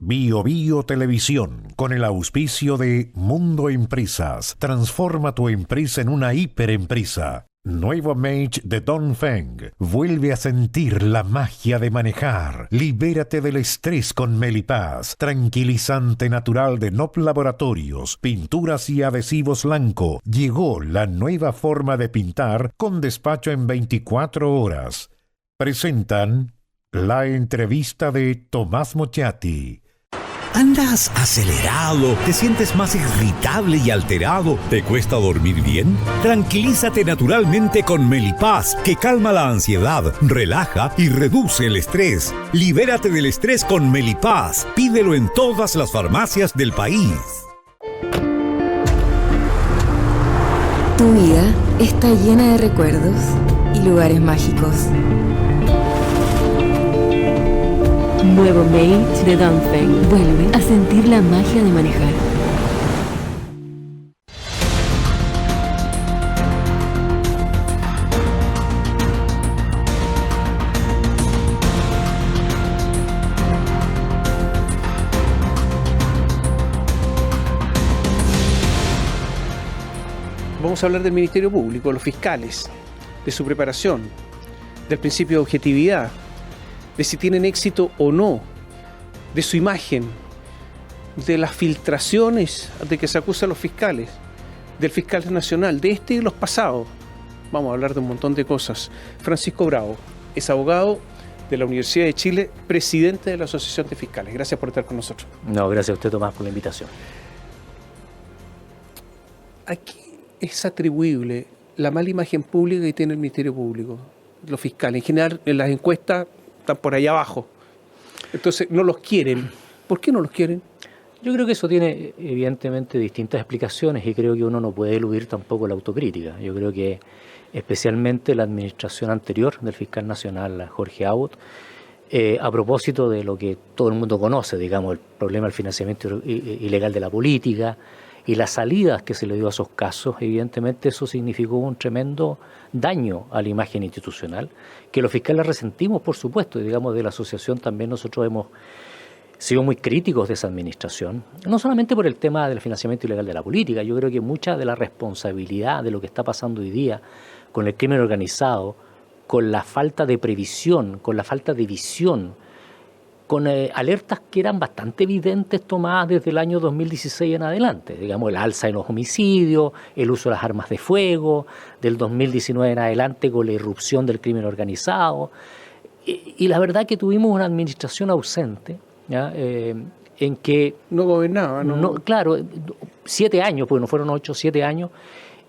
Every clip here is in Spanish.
Bio Bio Televisión, con el auspicio de Mundo Empresas. Transforma tu empresa en una hiperempresa. Nuevo Mage de Dongfeng. Vuelve a sentir la magia de manejar. Libérate del estrés con Melipaz. Tranquilizante natural de Nop Laboratorios. Pinturas y adhesivos Lanco. Llegó la nueva forma de pintar con despacho en 24 horas. Presentan la entrevista de Tomás Mochati. ¿Andas acelerado? ¿Te sientes más irritable y alterado? ¿Te cuesta dormir bien? Tranquilízate naturalmente con Melipaz, que calma la ansiedad, relaja y reduce el estrés. Libérate del estrés con Melipaz. Pídelo en todas las farmacias del país. Tu vida está llena de recuerdos y lugares mágicos. Nuevo Mage de Dongfeng. Vuelve a sentir la magia de manejar. Vamos a hablar del Ministerio Público, los fiscales, de su preparación, del principio de objetividad, de si tienen éxito o no, de su imagen, de las filtraciones de que se acusan los fiscales, del fiscal nacional, de este y de los pasados. Vamos a hablar de un montón de cosas. Francisco Bravo es abogado de la Universidad de Chile, presidente de la Asociación de Fiscales. Gracias por estar con nosotros. No, gracias a usted, Tomás, por la invitación. ¿A qué es atribuible la mala imagen pública que tiene el Ministerio Público, los fiscales? En general, en las encuestas están por allá abajo. Entonces, no los quieren. ¿Por qué no los quieren? Yo creo que eso tiene, evidentemente, distintas explicaciones y creo que uno no puede eludir tampoco la autocrítica. Yo creo que, especialmente la administración anterior del fiscal nacional, Jorge Abbott, a propósito de lo que todo el mundo conoce, digamos, el problema del financiamiento ilegal de la política y las salidas que se le dio a esos casos, evidentemente eso significó un tremendo daño a la imagen institucional, que los fiscales resentimos, por supuesto, y digamos de la asociación también nosotros hemos sido muy críticos de esa administración, no solamente por el tema del financiamiento ilegal de la política. Yo creo que mucha de la responsabilidad de lo que está pasando hoy día con el crimen organizado, con la falta de previsión, con la falta de visión, con alertas que eran bastante evidentes tomadas desde el año 2016 en adelante, digamos el alza en los homicidios, el uso de las armas de fuego, del 2019 en adelante con la irrupción del crimen organizado, y la verdad que tuvimos una administración ausente, ¿ya? En que... No gobernaba, ¿no? No, claro, 7 años, porque no fueron 8, 7 años,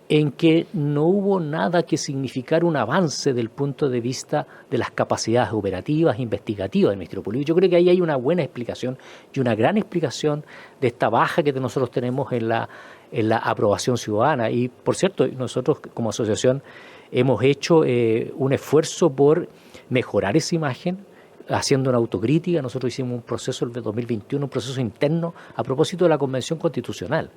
en que no hubo nada que significara un avance del punto de vista de las capacidades operativas, investigativas del Ministerio Público. Yo creo que ahí hay una buena explicación y una gran explicación de esta baja que nosotros tenemos en la aprobación ciudadana. Y, por cierto, nosotros como asociación hemos hecho un esfuerzo por mejorar esa imagen, haciendo una autocrítica. Nosotros hicimos un proceso en el 2021, un proceso interno a propósito de la Convención Constitucional,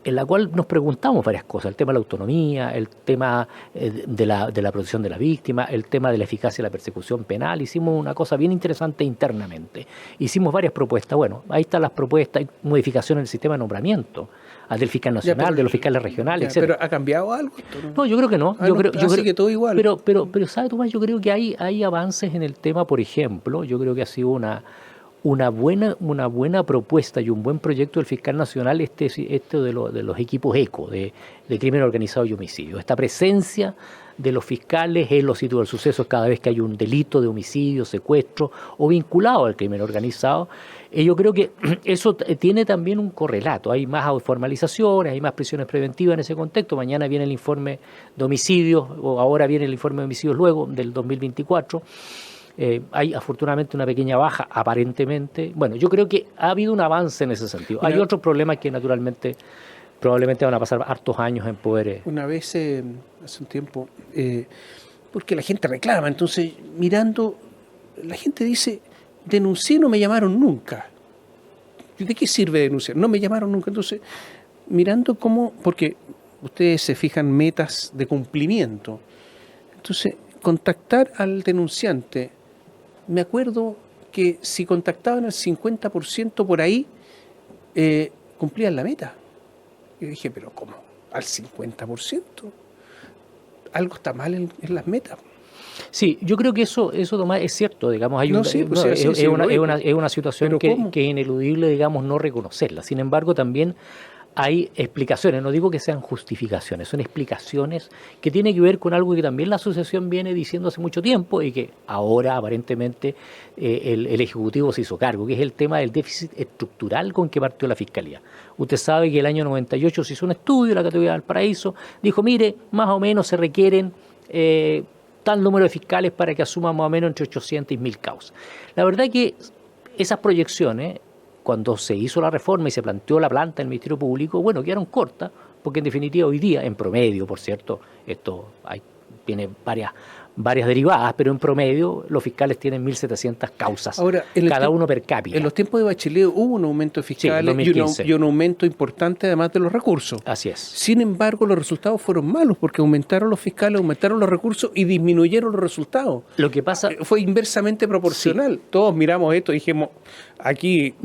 en la cual nos preguntamos varias cosas: el tema de la autonomía, el tema de la protección de la víctima, el tema de la eficacia de la persecución penal. Hicimos una cosa bien interesante internamente. Hicimos varias propuestas. Bueno, ahí están las propuestas, hay modificaciones en el sistema de nombramiento, del fiscal nacional, de los fiscales regionales, etc. ¿Pero ha cambiado algo? No, yo creo que no. Yo creo que todo igual. Pero ¿sabe, Tomás? Yo creo que hay avances en el tema. Por ejemplo, yo creo que ha sido una buena propuesta y un buen proyecto del fiscal nacional de los equipos ECO, de crimen organizado y homicidio. Esta presencia de los fiscales en los sitios del suceso cada vez que hay un delito de homicidio, secuestro o vinculado al crimen organizado. Yo creo que eso tiene también un correlato. Hay más formalizaciones, hay más prisiones preventivas en ese contexto. Mañana viene el informe de homicidios, o ahora viene el informe de homicidios luego, del 2024. Hay afortunadamente una pequeña baja, aparentemente. Bueno, yo creo que ha habido un avance en ese sentido. Hay otros problemas que naturalmente probablemente van a pasar hartos años en poder... Una vez, hace un tiempo, porque la gente reclama, entonces mirando, la gente dice, denuncié, no me llamaron nunca. ¿De qué sirve denunciar? No me llamaron nunca. Entonces, mirando cómo, porque ustedes se fijan metas de cumplimiento, entonces contactar al denunciante. Me acuerdo que si contactaban el 50% por ahí, cumplían la meta. Yo dije, pero ¿cómo? ¿Al 50%? Algo está mal en las metas. Sí, yo creo que eso Tomás, es cierto, digamos, hay es una situación que es ineludible, digamos, no reconocerla. Sin embargo, también hay explicaciones, no digo que sean justificaciones, son explicaciones que tienen que ver con algo que también la asociación viene diciendo hace mucho tiempo y que ahora aparentemente el Ejecutivo se hizo cargo, que es el tema del déficit estructural con que partió la Fiscalía. Usted sabe que el año 98 se hizo un estudio, la categoría del Valparaíso, dijo, mire, más o menos se requieren tal número de fiscales para que asuman más o menos entre 800 y 1000 causas. La verdad es que esas proyecciones, cuando se hizo la reforma y se planteó la planta del Ministerio Público, bueno, quedaron cortas, porque en definitiva hoy día, en promedio, por cierto, esto tiene varias derivadas, pero en promedio los fiscales tienen 1.700 causas, ahora, cada uno per cápita. En los tiempos de Bachelet hubo un aumento de fiscales y un aumento importante además de los recursos. Así es. Sin embargo, los resultados fueron malos porque aumentaron los fiscales, aumentaron los recursos y disminuyeron los resultados. Lo que pasa fue inversamente proporcional. Sí. Todos miramos esto y dijimos, aquí,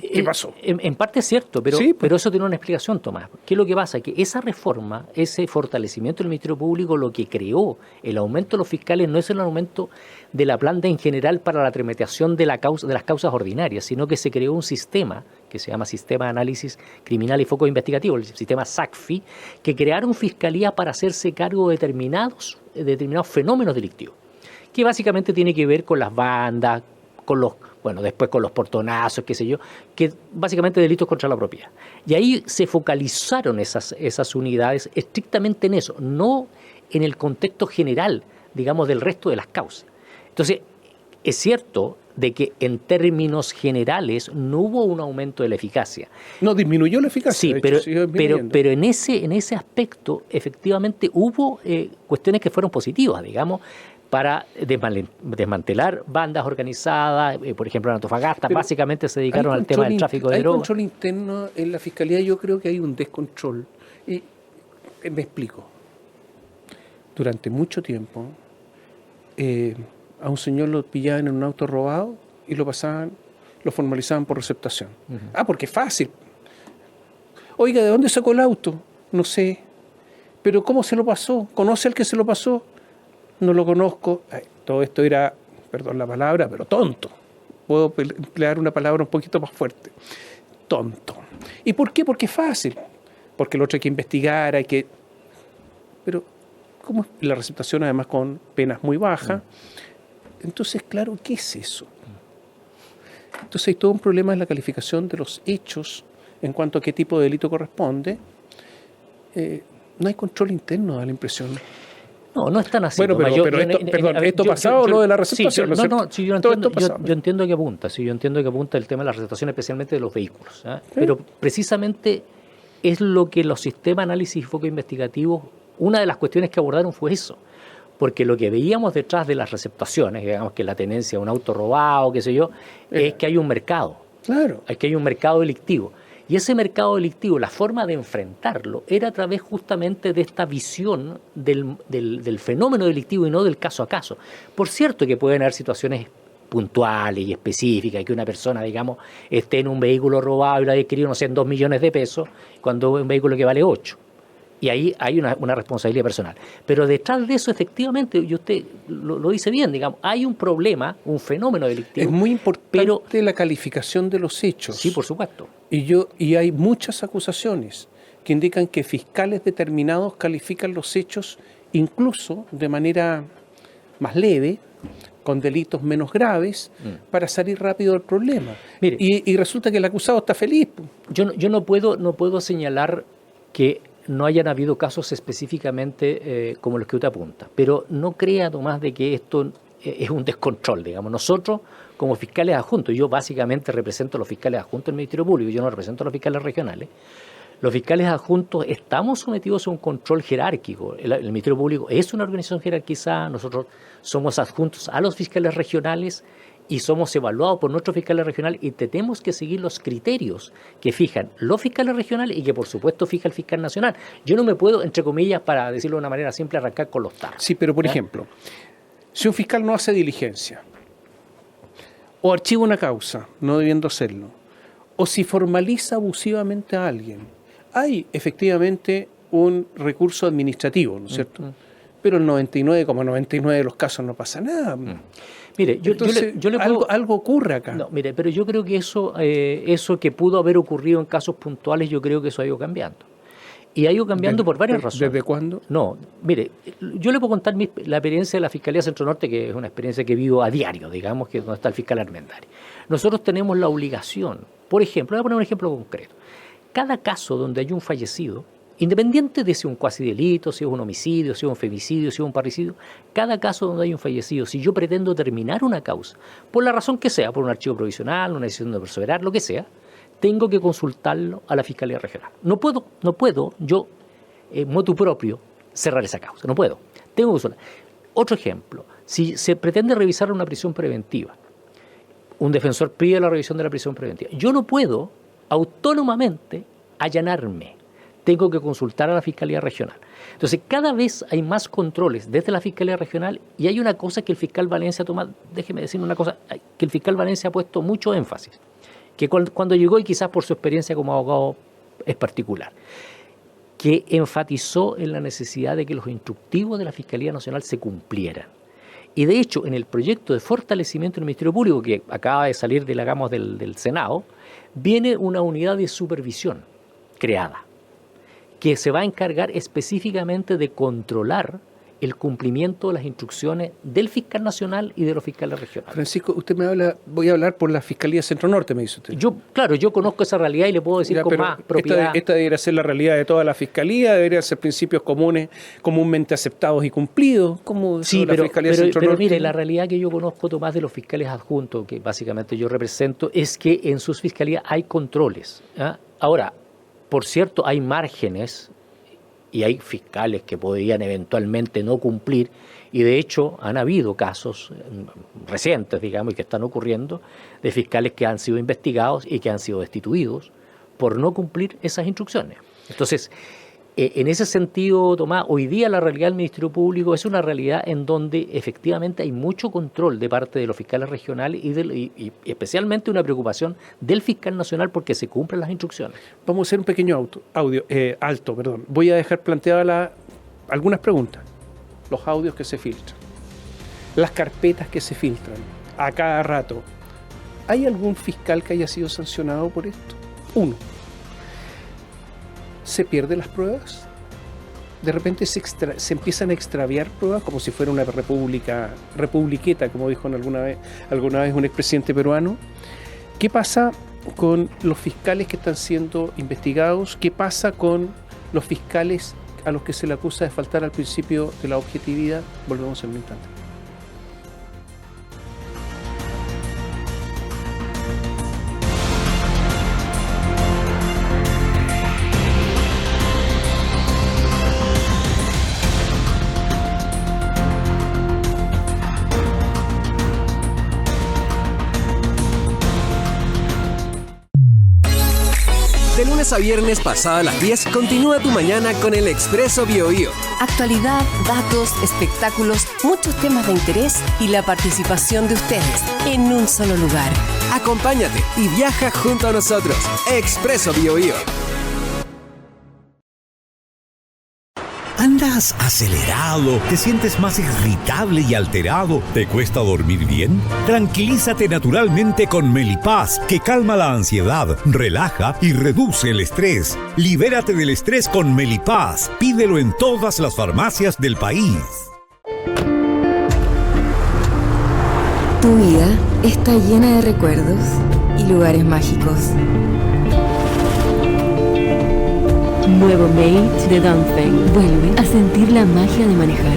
¿qué pasó? En parte es cierto, pero, sí, pero eso tiene una explicación, Tomás. ¿Qué es lo que pasa? Que esa reforma, ese fortalecimiento del Ministerio Público, lo que creó el aumento de los fiscales no es el aumento de la planta en general para la tramitación de las causas ordinarias, sino que se creó un sistema que se llama Sistema de Análisis Criminal y Foco Investigativo, el sistema SACFI, que crearon fiscalías para hacerse cargo de determinados fenómenos delictivos, que básicamente tiene que ver con las bandas, después con los portonazos, qué sé yo, que básicamente delitos contra la propiedad. Y ahí se focalizaron esas unidades estrictamente en eso, no en el contexto general, digamos, del resto de las causas. Entonces, es cierto de que en términos generales no hubo un aumento de la eficacia. No, disminuyó la eficacia. Sí, pero en ese aspecto efectivamente hubo cuestiones que fueron positivas, digamos, para desmantelar bandas organizadas, por ejemplo en Antofagasta, básicamente se dedicaron al tema del tráfico de drogas. Hay control interno en la Fiscalía, yo creo que hay un descontrol. Y me explico. Durante mucho tiempo a un señor lo pillaban en un auto robado y lo formalizaban por receptación. Uh-huh. Porque es fácil. Oiga, ¿de dónde sacó el auto? No sé. ¿Pero cómo se lo pasó? ¿Conoce al que se lo pasó? No lo conozco. Todo esto era, perdón la palabra, pero tonto. Puedo emplear una palabra un poquito más fuerte. Tonto. ¿Y por qué? Porque es fácil. Porque lo otro hay que investigar, Pero, ¿cómo es la receptación además con penas muy bajas? Entonces, claro, ¿qué es eso? Entonces hay todo un problema en la calificación de los hechos en cuanto a qué tipo de delito corresponde. No hay control interno, da la impresión. No es tan así. Bueno, pero esto pasado, lo de la receptación. Yo entiendo que apunta, el tema de la receptación, especialmente de los vehículos. ¿Sí? Pero precisamente es lo que los sistemas de análisis y foco investigativo, una de las cuestiones que abordaron fue eso. Porque lo que veíamos detrás de las receptaciones, digamos que la tenencia de un auto robado, qué sé yo, es que hay un mercado. Claro. Es que hay un mercado delictivo. Y ese mercado delictivo, la forma de enfrentarlo, era a través justamente de esta visión del fenómeno delictivo y no del caso a caso. Por cierto que pueden haber situaciones puntuales y específicas, que una persona, digamos, esté en un vehículo robado y lo haya adquirido, no sé, en 2 millones de pesos, cuando es un vehículo que vale 8. Y ahí hay una responsabilidad personal. Pero detrás de eso, efectivamente, y usted lo dice bien, digamos, hay un problema, un fenómeno delictivo. Es muy importante la calificación de los hechos. Sí, por supuesto. Y hay muchas acusaciones que indican que fiscales determinados califican los hechos incluso de manera más leve, con delitos menos graves, para salir rápido del problema. Mire, y resulta que el acusado está feliz. Yo no puedo señalar que no hayan habido casos específicamente como los que usted apunta, pero no crea, Tomás, de que esto es un descontrol, digamos. Nosotros, como fiscales adjuntos, yo básicamente represento a los fiscales adjuntos del Ministerio Público, yo no represento a los fiscales regionales. Los fiscales adjuntos estamos sometidos a un control jerárquico. El Ministerio Público es una organización jerarquizada, nosotros somos adjuntos a los fiscales regionales y somos evaluados por nuestros fiscales regionales y tenemos que seguir los criterios que fijan los fiscales regionales y que por supuesto fija el fiscal nacional. Yo no me puedo, entre comillas, para decirlo de una manera simple, arrancar con los tarros. Sí, pero por ejemplo, si un fiscal no hace diligencia o archiva una causa, no debiendo hacerlo, o si formaliza abusivamente a alguien, hay efectivamente un recurso administrativo, ¿no es cierto? Pero el 99,99 de los casos no pasa nada. Mire, Entonces, yo le puedo... algo ocurre acá. No, mire, pero yo creo que eso que pudo haber ocurrido en casos puntuales, yo creo que eso ha ido cambiando. Y ha ido cambiando por varias razones. ¿Desde cuándo? No, mire, yo le puedo contar la experiencia de la Fiscalía Centro Norte, que es una experiencia que vivo a diario, digamos, que es donde está el fiscal Armendáriz. Nosotros tenemos la obligación, por ejemplo, voy a poner un ejemplo concreto. Cada caso donde hay un fallecido, independiente de si es un cuasi delito, si es un homicidio, si es un femicidio, si es un parricidio, cada caso donde hay un fallecido, si yo pretendo terminar una causa, por la razón que sea, por un archivo provisional, una decisión de perseverar, lo que sea, tengo que consultarlo a la Fiscalía Regional. No puedo yo, motu propio, cerrar esa causa. No puedo. Tengo que consultar. Otro ejemplo, si se pretende revisar una prisión preventiva, un defensor pide la revisión de la prisión preventiva. Yo no puedo autónomamente allanarme. Tengo que consultar a la Fiscalía Regional. Entonces, cada vez hay más controles desde la Fiscalía Regional y hay una cosa que el fiscal Valencia toma, déjeme decir una cosa, que el fiscal Valencia ha puesto mucho énfasis, que cuando llegó, y quizás por su experiencia como abogado es particular, que enfatizó en la necesidad de que los instructivos de la Fiscalía Nacional se cumplieran. Y de hecho, en el proyecto de fortalecimiento del Ministerio Público, que acaba de salir de la gama del Senado, viene una unidad de supervisión creada, que se va a encargar específicamente de controlar el cumplimiento de las instrucciones del fiscal nacional y de los fiscales regionales. Francisco, usted me habla, voy a hablar por la Fiscalía Centro Norte, me dice usted. Yo conozco esa realidad y le puedo decir con más propiedad. Esta debería ser la realidad de toda la Fiscalía, deberían ser principios comunes, comúnmente aceptados y cumplidos, como sí, la Fiscalía Centro pero Norte. Mire, la realidad que yo conozco, Tomás, de los fiscales adjuntos, que básicamente yo represento, es que en sus fiscalías hay controles. Ahora, por cierto, hay márgenes y hay fiscales que podrían eventualmente no cumplir, y de hecho han habido casos recientes, digamos, y que están ocurriendo, de fiscales que han sido investigados y que han sido destituidos por no cumplir esas instrucciones. Entonces, en ese sentido, Tomás, hoy día la realidad del Ministerio Público es una realidad en donde efectivamente hay mucho control de parte de los fiscales regionales y especialmente una preocupación del fiscal nacional porque se cumplen las instrucciones. Vamos a hacer un pequeño alto. Voy a dejar planteadas algunas preguntas. Los audios que se filtran, las carpetas que se filtran a cada rato. ¿Hay algún fiscal que haya sido sancionado por esto? Uno. ¿Se pierden las pruebas? De repente se empiezan a extraviar pruebas como si fuera una republiqueta, como dijo alguna vez un expresidente peruano. ¿Qué pasa con los fiscales que están siendo investigados? ¿Qué pasa con los fiscales a los que se le acusa de faltar al principio de la objetividad? Volvemos en un instante. De lunes a viernes pasada las 10, continúa tu mañana con el Expreso BioBio. Actualidad, datos, espectáculos, muchos temas de interés y la participación de ustedes en un solo lugar. Acompáñate y viaja junto a nosotros. Expreso BioBio. ¿Andas acelerado? ¿Te sientes más irritable y alterado? ¿Te cuesta dormir bien? Tranquilízate naturalmente con Melipaz, que calma la ansiedad, relaja y reduce el estrés. Libérate del estrés con Melipaz. Pídelo en todas las farmacias del país. Tu vida está llena de recuerdos y lugares mágicos. Nuevo Mate de Dongfeng. Vuelve a sentir la magia de manejar.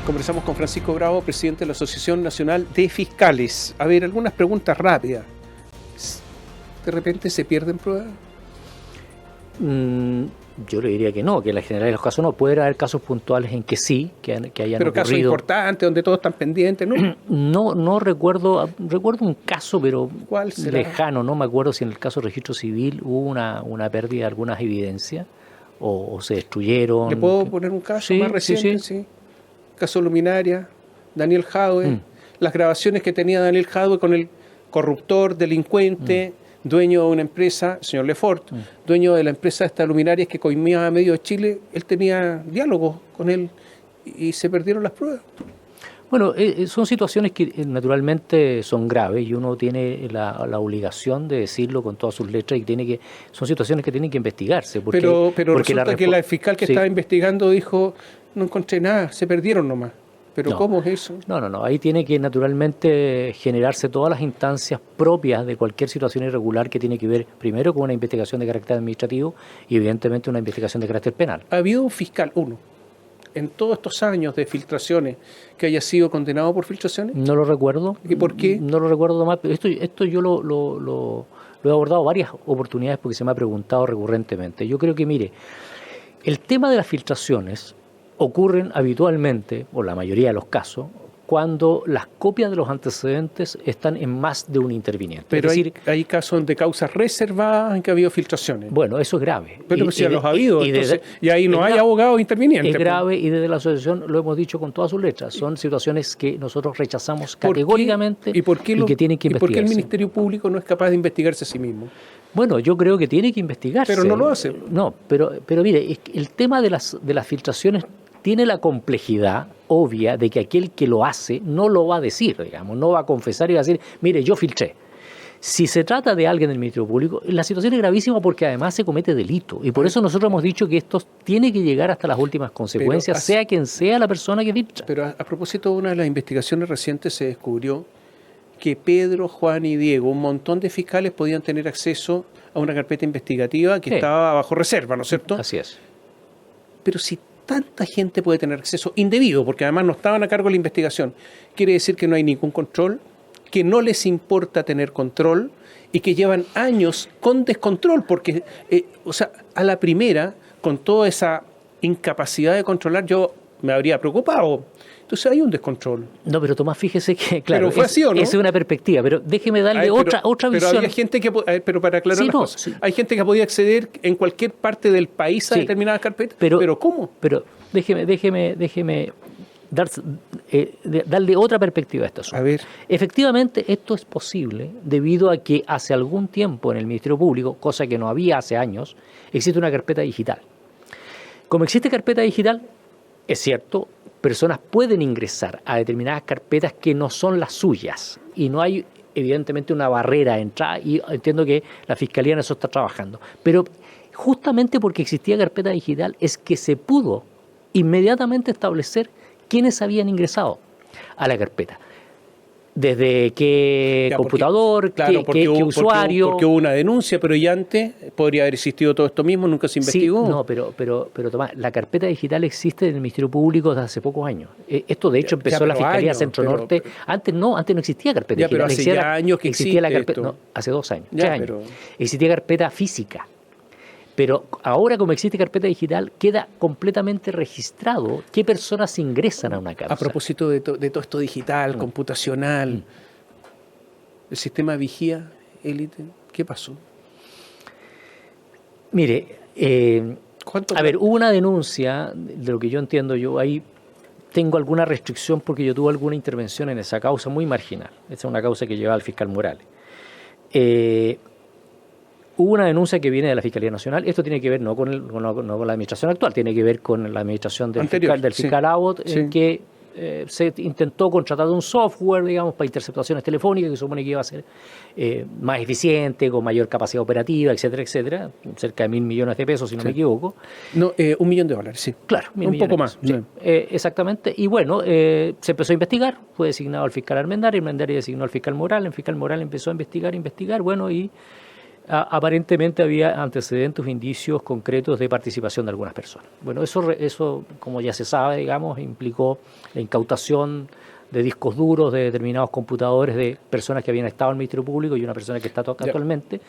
Conversamos con Francisco Bravo, presidente de la Asociación Nacional de Fiscales. A ver, algunas preguntas rápidas. ¿De repente se pierden pruebas? Yo le diría que no, que en la generalidad de los casos no. Puede haber casos puntuales en que sí, que hayan Pero ocurrido. casos importantes donde todos están pendientes, ¿no? No recuerdo un caso, pero ¿Cuál será? lejano, no me acuerdo si en el caso del registro civil hubo una pérdida de algunas evidencias o se destruyeron. ¿Le puedo poner un caso más reciente? Sí. Caso Luminaria, Daniel Jadwe, las grabaciones que tenía Daniel Jadwe con el corruptor, delincuente, dueño de una empresa, señor Lefort, dueño de la empresa de estas luminarias que coimía a medio de Chile. Él tenía diálogos con él y se perdieron las pruebas. Bueno, son situaciones que naturalmente son graves y uno tiene la obligación de decirlo con todas sus letras y son situaciones que tienen que investigarse. Pero resulta que la fiscal que estaba investigando dijo, no encontré nada, se perdieron nomás. ¿Pero cómo es eso? No. Ahí tiene que naturalmente generarse todas las instancias propias de cualquier situación irregular que tiene que ver primero con una investigación de carácter administrativo y evidentemente una investigación de carácter penal. ¿Ha habido un fiscal, en todos estos años de filtraciones, que haya sido condenado por filtraciones? No lo recuerdo. ¿Y por qué? No lo recuerdo, Tomás. Esto yo lo he abordado varias oportunidades porque se me ha preguntado recurrentemente. Yo creo que, mire, el tema de las filtraciones ocurren habitualmente, o la mayoría de los casos, cuando las copias de los antecedentes están en más de un interviniente. Pero es decir, hay casos de causas reservadas en que ha habido filtraciones. Bueno, eso es grave. Pero si los ha habido, y ahí no hay abogados intervinientes. Es grave y desde la asociación lo hemos dicho con todas sus letras. Son situaciones que nosotros rechazamos categóricamente y que tienen que investigarse. ¿Y por qué el Ministerio Público no es capaz de investigarse a sí mismo? Bueno, yo creo que tiene que investigarse. Pero no lo hace. No, pero mire, el tema de las filtraciones tiene la complejidad obvia de que aquel que lo hace no lo va a decir, digamos, no va a confesar y va a decir, mire, yo filtré. Si se trata de alguien del Ministerio Público, la situación es gravísima porque además se comete delito. Y por eso nosotros hemos dicho que esto tiene que llegar hasta las últimas consecuencias, sea quien sea la persona que filtra. Pero a propósito de una de las investigaciones recientes se descubrió que Pedro, Juan y Diego, un montón de fiscales podían tener acceso a una carpeta investigativa que estaba bajo reserva, ¿no es cierto? Así es. Pero si tanta gente puede tener acceso indebido, porque además no estaban a cargo de la investigación, quiere decir que no hay ningún control, que no les importa tener control y que llevan años con descontrol, porque, a la primera, con toda esa incapacidad de controlar, yo me habría preocupado. Entonces hay un descontrol. No, pero Tomás, fíjese que, claro, pero fue así, ¿o no? Esa es una perspectiva, pero déjeme darle otra visión. Pero había gente que, pero para aclarar las cosas, hay gente que podía acceder en cualquier parte del país a determinadas carpetas, pero ¿cómo? Pero déjeme darle otra perspectiva a esto. A ver. Efectivamente, esto es posible debido a que hace algún tiempo en el Ministerio Público, cosa que no había hace años, existe una carpeta digital. Como existe carpeta digital, es cierto, personas pueden ingresar a determinadas carpetas que no son las suyas y no hay evidentemente una barrera de entrada y entiendo que la Fiscalía en eso está trabajando. Pero justamente porque existía carpeta digital es que se pudo inmediatamente establecer quiénes habían ingresado a la carpeta. Desde qué computador, qué usuario. Porque hubo una denuncia, pero ya antes podría haber existido todo esto mismo, nunca se investigó. Sí, no, pero Tomás, la carpeta digital existe en el Ministerio Público desde hace pocos años. Esto de hecho empezó en la Fiscalía Centro Norte. Antes no existía carpeta digital. Pero hace ya años que existía la carpeta, no, hace 2 años, 3 años. Existía carpeta física. Pero ahora, como existe carpeta digital, queda completamente registrado qué personas ingresan a una causa. A propósito de todo esto digital, computacional, ¿el sistema vigía élite? ¿Qué pasó? Mire, hubo una denuncia, de lo que yo entiendo, yo ahí tengo alguna restricción porque yo tuve alguna intervención en esa causa muy marginal. Esa es una causa que llevaba al fiscal Morales. Hubo una denuncia que viene de la Fiscalía Nacional. Esto tiene que ver no con la administración actual, tiene que ver con la administración del fiscal Abbott, en que se intentó contratar un software, digamos, para interceptaciones telefónicas que supone que iba a ser más eficiente, con mayor capacidad operativa, etcétera, etcétera. Cerca de $1.000 millones de pesos, si no me equivoco. No, $1 millón, sí. Claro, un poco más. Sí. Exactamente. Y bueno, se empezó a investigar. Fue designado el fiscal Armendáriz designó al fiscal Morales. El fiscal Morales empezó a investigar, bueno, y aparentemente había antecedentes o indicios concretos de participación de algunas personas. Bueno, eso como ya se sabe, digamos, implicó la incautación de discos duros, de determinados computadores de personas que habían estado en el Ministerio Público y una persona que está actualmente.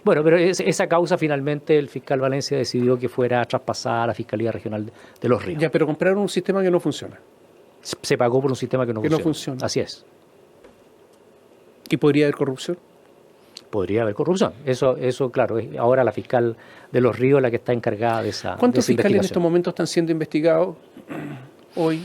Bueno, pero esa causa finalmente el fiscal Valencia decidió que fuera traspasada a la Fiscalía Regional de Los Ríos. Ya, pero compraron un sistema que no funciona. Se pagó por un sistema que no funciona. Así es. ¿Y podría haber corrupción? Podría haber corrupción. Eso claro, es ahora la fiscal de Los Ríos la que está encargada de esa ¿Cuántos de esa fiscales en estos momentos están siendo investigados hoy?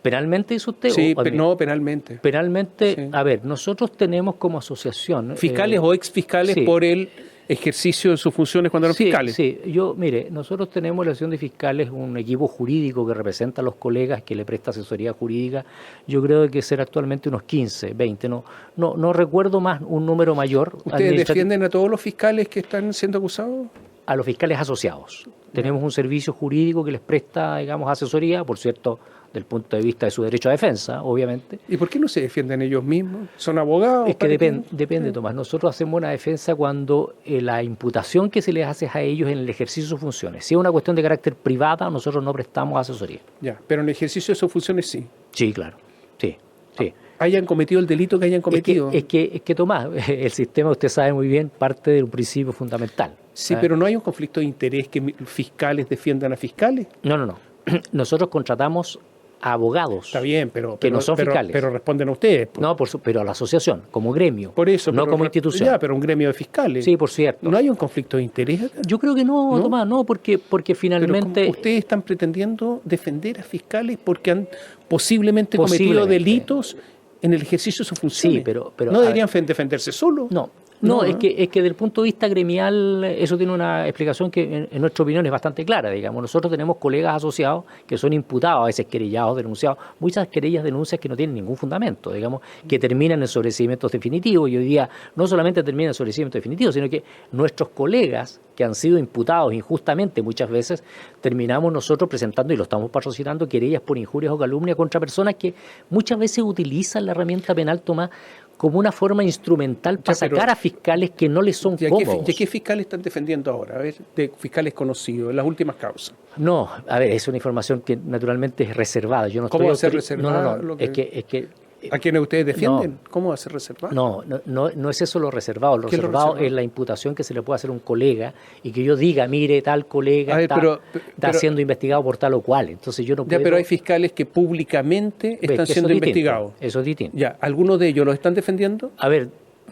¿Penalmente dice usted? Sí, no, penalmente. Penalmente, Sí. A ver, nosotros tenemos como asociación... ¿Fiscales o exfiscales sí. por el ejercicio de sus funciones cuando eran fiscales? Sí, mire, nosotros tenemos en la Asociación de Fiscales un equipo jurídico que representa a los colegas, que le presta asesoría jurídica. Yo creo que será actualmente unos 15, 20, no recuerdo más un número mayor. ¿Ustedes defienden a todos los fiscales que están siendo acusados? A los fiscales asociados. Tenemos un servicio jurídico que les presta, digamos, asesoría, por cierto, del punto de vista de su derecho a defensa, obviamente. ¿Y por qué no se defienden ellos mismos? ¿Son abogados? Es que depende, Tomás. Nosotros hacemos una defensa cuando la imputación que se les hace a ellos en el ejercicio de sus funciones. Si es una cuestión de carácter privada, nosotros no prestamos asesoría. Ya, pero en el ejercicio de sus funciones sí. Sí, claro. Sí. Hayan cometido el delito que hayan cometido. Es que Tomás, el sistema, usted sabe muy bien, parte de un principio fundamental. Sí, pero no hay un conflicto de interés que fiscales defiendan a fiscales. No. Nosotros contratamos a abogados. Está bien, pero no son fiscales. Pero responden a ustedes. No, pero a la asociación, como gremio. Por eso, no como institución. Ya, pero un gremio de fiscales. Sí, por cierto. ¿No hay un conflicto de interés acá? Yo creo que no, Tomás, no, porque finalmente... Pero ustedes están pretendiendo defender a fiscales porque han posiblemente cometido delitos en el ejercicio de sus funciones. Sí, pero ¿no deberían defenderse solos? No, es que desde el punto de vista gremial eso tiene una explicación que en nuestra opinión es bastante clara, digamos. Nosotros tenemos colegas asociados que son imputados, a veces querellados, denunciados, muchas querellas, denuncias que no tienen ningún fundamento, digamos, que terminan en sobreseimientos definitivos, y hoy día no solamente terminan en sobreseimientos definitivos, sino que nuestros colegas que han sido imputados injustamente muchas veces, terminamos nosotros presentando, y lo estamos patrocinando, querellas por injurias o calumnias contra personas que muchas veces utilizan la herramienta penal, Tomás, como una forma instrumental para sacar a fiscales que no les son cómodos. ¿De qué fiscales están defendiendo ahora? A ver, de fiscales conocidos, en las últimas causas. No, a ver, es una información que naturalmente es reservada. Yo no ¿Cómo va a ser reservada? No. Es que ¿a quiénes ustedes defienden? ¿Cómo va a ser reservado? No es eso lo reservado. Lo reservado es la imputación que se le puede hacer a un colega y que yo diga, mire, tal colega está siendo investigado por tal o cual. Entonces yo no puedo... Ya, pero hay fiscales que públicamente están siendo investigados. Eso es distinto. Ya, ¿algunos de ellos los están defendiendo? A ver,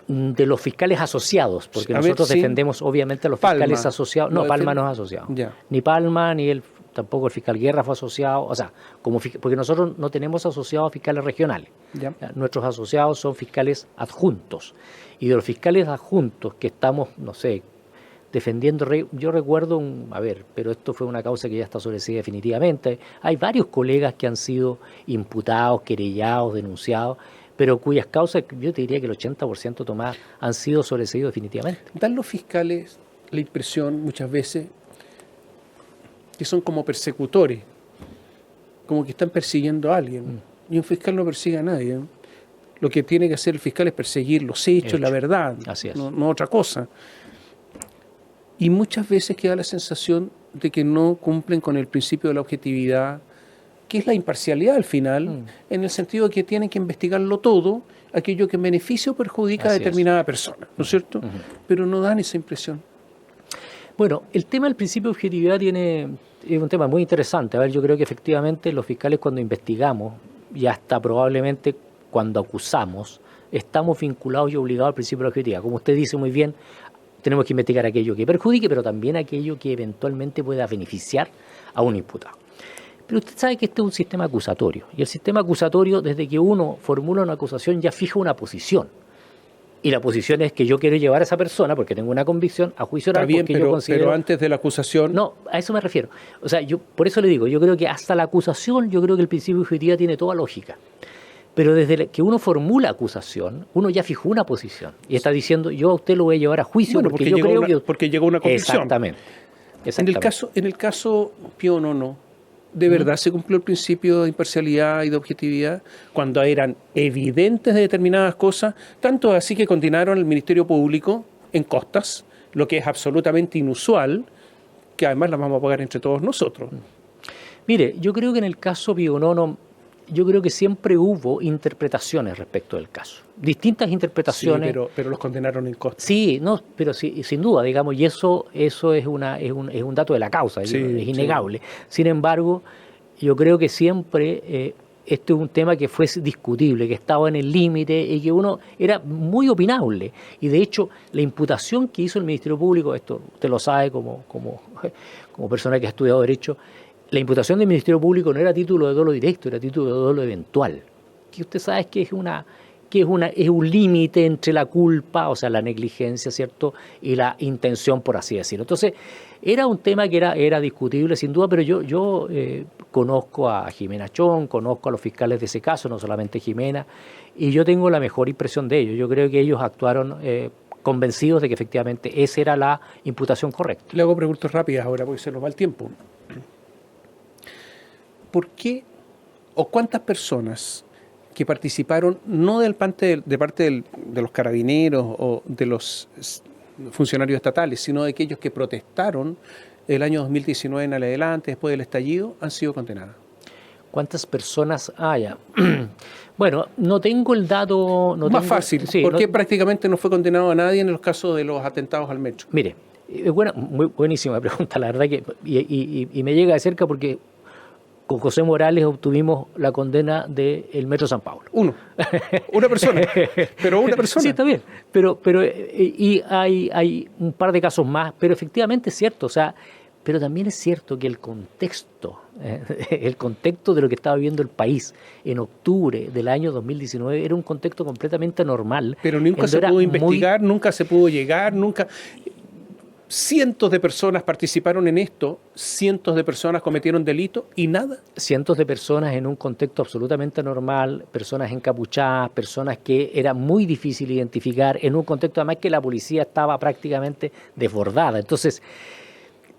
de los fiscales asociados, porque nosotros defendemos obviamente a los fiscales asociados. No, Palma no es asociado. Ya. Ni Palma, ni tampoco el fiscal Guerra fue asociado, o sea, porque nosotros no tenemos asociados a fiscales regionales. Ya. Nuestros asociados son fiscales adjuntos. Y de los fiscales adjuntos que estamos, no sé, defendiendo, yo recuerdo, pero esto fue una causa que ya está sobreseída definitivamente. Hay varios colegas que han sido imputados, querellados, denunciados, pero cuyas causas, yo te diría que el 80%, Tomás, han sido sobreseídos definitivamente. Dan los fiscales la impresión muchas veces que son como persecutores, como que están persiguiendo a alguien. Y un fiscal no persigue a nadie. Lo que tiene que hacer el fiscal es perseguir los hechos, la verdad, así es. No otra cosa. Y muchas veces queda la sensación de que no cumplen con el principio de la objetividad, que es la imparcialidad al final, en el sentido de que tienen que investigarlo todo, aquello que en beneficio o perjudica a determinada persona, ¿no es cierto? Pero no dan esa impresión. Bueno, el tema del principio de objetividad es un tema muy interesante. A ver, yo creo que efectivamente los fiscales cuando investigamos y hasta probablemente cuando acusamos, estamos vinculados y obligados al principio de objetividad. Como usted dice muy bien, tenemos que investigar aquello que perjudique, pero también aquello que eventualmente pueda beneficiar a un imputado. Pero usted sabe que este es un sistema acusatorio, y el sistema acusatorio, desde que uno formula una acusación, ya fija una posición. Y la posición es que yo quiero llevar a esa persona, porque tengo una convicción, a juicio oral. Está bien, yo considero... pero antes de la acusación... No, a eso me refiero. O sea, yo por eso le digo, yo creo que hasta la acusación, yo creo que el principio de objetividad tiene toda lógica. Pero desde que uno formula acusación, uno ya fijó una posición. Y está diciendo, yo a usted lo voy a llevar a juicio porque yo creo que... Porque llegó una convicción. Exactamente. En el caso Pío Nono, ¿de verdad se cumplió el principio de imparcialidad y de objetividad cuando eran evidentes de determinadas cosas? Tanto así que condenaron al Ministerio Público en costas, lo que es absolutamente inusual, que además las vamos a pagar entre todos nosotros. Mire, yo creo que en el caso Pío Nono, yo creo que siempre hubo interpretaciones respecto del caso. Distintas interpretaciones. Sí, pero los condenaron en costa. Sí, no, pero sí, sin duda, digamos, y eso es un dato de la causa, Sí, es innegable. Sin embargo, yo creo que siempre este es un tema que fue discutible, que estaba en el límite y que uno era muy opinable. Y de hecho, la imputación que hizo el Ministerio Público, esto usted lo sabe como persona que ha estudiado Derecho, la imputación del Ministerio Público no era título de dolo directo, era título de dolo eventual. Que usted sabe que es un límite entre la culpa, o sea, la negligencia, ¿cierto?, y la intención, por así decirlo. Entonces, era un tema que era discutible, sin duda, pero yo conozco a Jimena Chong, conozco a los fiscales de ese caso, no solamente Jimena, y yo tengo la mejor impresión de ellos. Yo creo que ellos actuaron convencidos de que efectivamente esa era la imputación correcta. Le hago preguntas rápidas ahora porque se nos va el tiempo. ¿Por qué o cuántas personas que participaron no de parte de los carabineros o de los funcionarios estatales, sino de aquellos que protestaron el año 2019 en adelante, después del estallido, han sido condenadas? ¿Cuántas personas haya? Bueno, no tengo el dato... Fácil, sí, porque prácticamente no fue condenado a nadie en los casos de los atentados al metro. Mire, muy buenísima pregunta, la verdad que y me llega de cerca porque con José Morales obtuvimos la condena del Metro San Pablo. Una persona, pero una persona. Sí, está bien, pero y hay un par de casos más, pero efectivamente es cierto, o sea, pero también es cierto que el contexto de lo que estaba viviendo el país en octubre del año 2019 era un contexto completamente normal. Pero nunca se pudo investigar, nunca se pudo llegar, nunca... Cientos de personas participaron en esto, cientos de personas cometieron delitos y nada. Cientos de personas en un contexto absolutamente normal, personas encapuchadas, personas que era muy difícil identificar, en un contexto además que la policía estaba prácticamente desbordada. Entonces,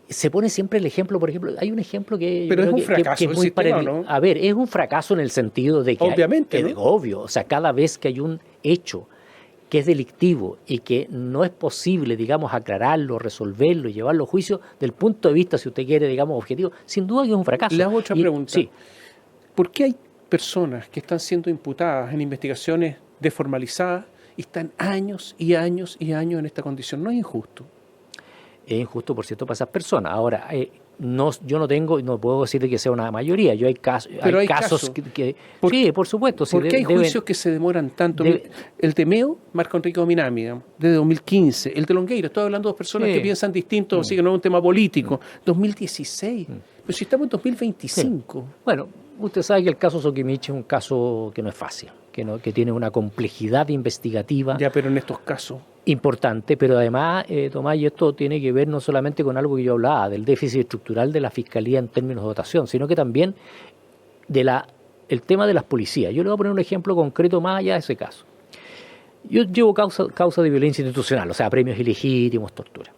se pone siempre el ejemplo, por ejemplo, hay un ejemplo que... Pero es un fracaso que es muy sistema, ¿no? A ver, es un fracaso en el sentido de que... Obviamente, ¿no? Obvio, o sea, cada vez que hay un hecho que es delictivo y que no es posible, digamos, aclararlo, resolverlo, llevarlo a juicio, del punto de vista, si usted quiere, digamos, objetivo, sin duda que es un fracaso. Le hago otra pregunta. Sí. ¿Por qué hay personas que están siendo imputadas en investigaciones desformalizadas y están años y años y años en esta condición? ¿No es injusto? Es injusto, por cierto, para esas personas. Ahora, yo no puedo decir que sea una mayoría. Hay casos que sí, por supuesto. ¿Por qué hay juicios que se demoran tanto? El de Meo, Marco Enrique Ominami, desde 2015. El de Longueira, estoy hablando de dos personas que piensan distinto, así que no es un tema político. 2016. Pero si estamos en 2025. Sí. Bueno, usted sabe que el caso Sokimich es un caso que no es fácil, que tiene una complejidad investigativa. Ya, pero en estos casos... Importante, pero además, Tomás, y esto tiene que ver no solamente con algo que yo hablaba, del déficit estructural de la Fiscalía en términos de dotación, sino que también el tema de las policías. Yo le voy a poner un ejemplo concreto más allá de ese caso. Yo llevo causa de violencia institucional, o sea, premios ilegítimos, tortura.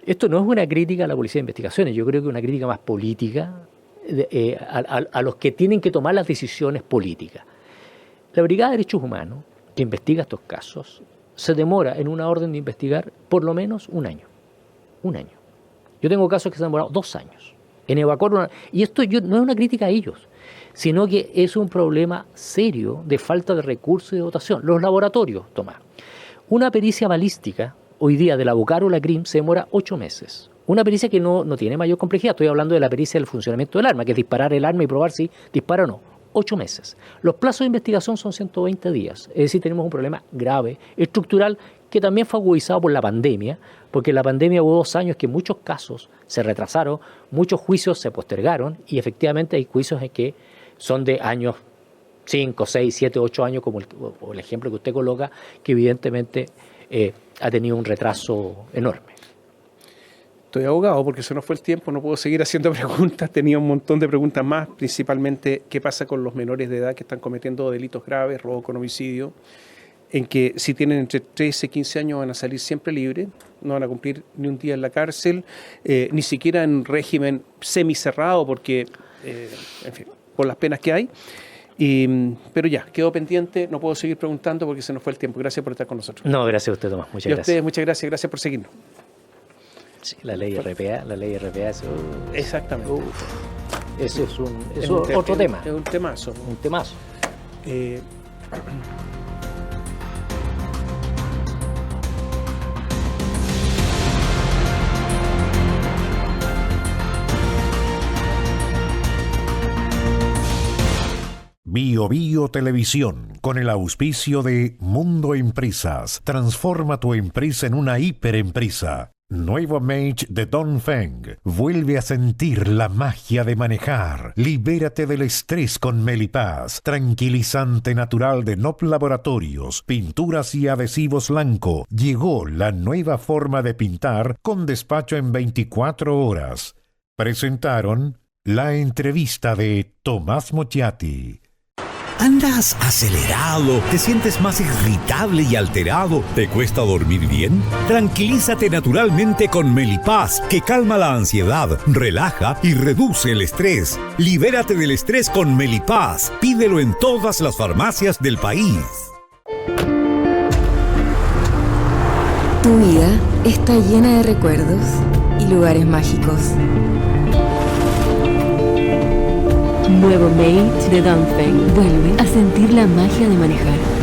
Esto no es una crítica a la Policía de Investigaciones, yo creo que es una crítica más política a los que tienen que tomar las decisiones políticas. La Brigada de Derechos Humanos, que investiga estos casos, se demora en una orden de investigar por lo menos un año. Un año. Yo tengo casos que se han demorado 2 años en evacuar y esto no es una crítica a ellos, sino que es un problema serio de falta de recursos y de dotación. Los laboratorios, Tomás. Una pericia balística, hoy día de la Bocar o la CRIM, se demora 8 meses. Una pericia que no tiene mayor complejidad. Estoy hablando de la pericia del funcionamiento del arma, que es disparar el arma y probar si dispara o no. 8 meses. Los plazos de investigación son 120 días. Es decir, tenemos un problema grave, estructural, que también fue agudizado por la pandemia, porque en la pandemia hubo 2 años que muchos casos se retrasaron, muchos juicios se postergaron, y efectivamente hay juicios en que son de años 5, 6, 7, 8 años, como el ejemplo que usted coloca, que evidentemente ha tenido un retraso enorme. Estoy abogado porque se nos fue el tiempo, no puedo seguir haciendo preguntas, tenía un montón de preguntas más, principalmente qué pasa con los menores de edad que están cometiendo delitos graves, robo con homicidio, en que si tienen entre 13 y 15 años van a salir siempre libres, no van a cumplir ni un día en la cárcel, ni siquiera en régimen semicerrado porque, en fin, por las penas que hay. Pero ya, quedó pendiente, no puedo seguir preguntando porque se nos fue el tiempo. Gracias por estar con nosotros. No, gracias a usted, Tomás, muchas gracias. Y a ustedes, muchas gracias por seguirnos. Sí, la ley RPA, eso... Exactamente. ese es otro tema. Es un temazo. Un temazo. Bio Bio Televisión, con el auspicio de Mundo Empresas, transforma tu empresa en una hiperempresa. Nuevo Mage de Dongfeng, vuelve a sentir la magia de manejar. Libérate del estrés con Melipaz, tranquilizante natural de Nop Laboratorios, pinturas y adhesivos Lanco. Llegó la nueva forma de pintar con despacho en 24 horas. Presentaron la entrevista de Tomás Mochiati. ¿Andas acelerado? ¿Te sientes más irritable y alterado? ¿Te cuesta dormir bien? Tranquilízate naturalmente con Melipaz, que calma la ansiedad, relaja y reduce el estrés. Libérate del estrés con Melipaz. Pídelo en todas las farmacias del país. Tu vida está llena de recuerdos y lugares mágicos. Nuevo Mate de Dongfeng. Vuelve a sentir la magia de manejar.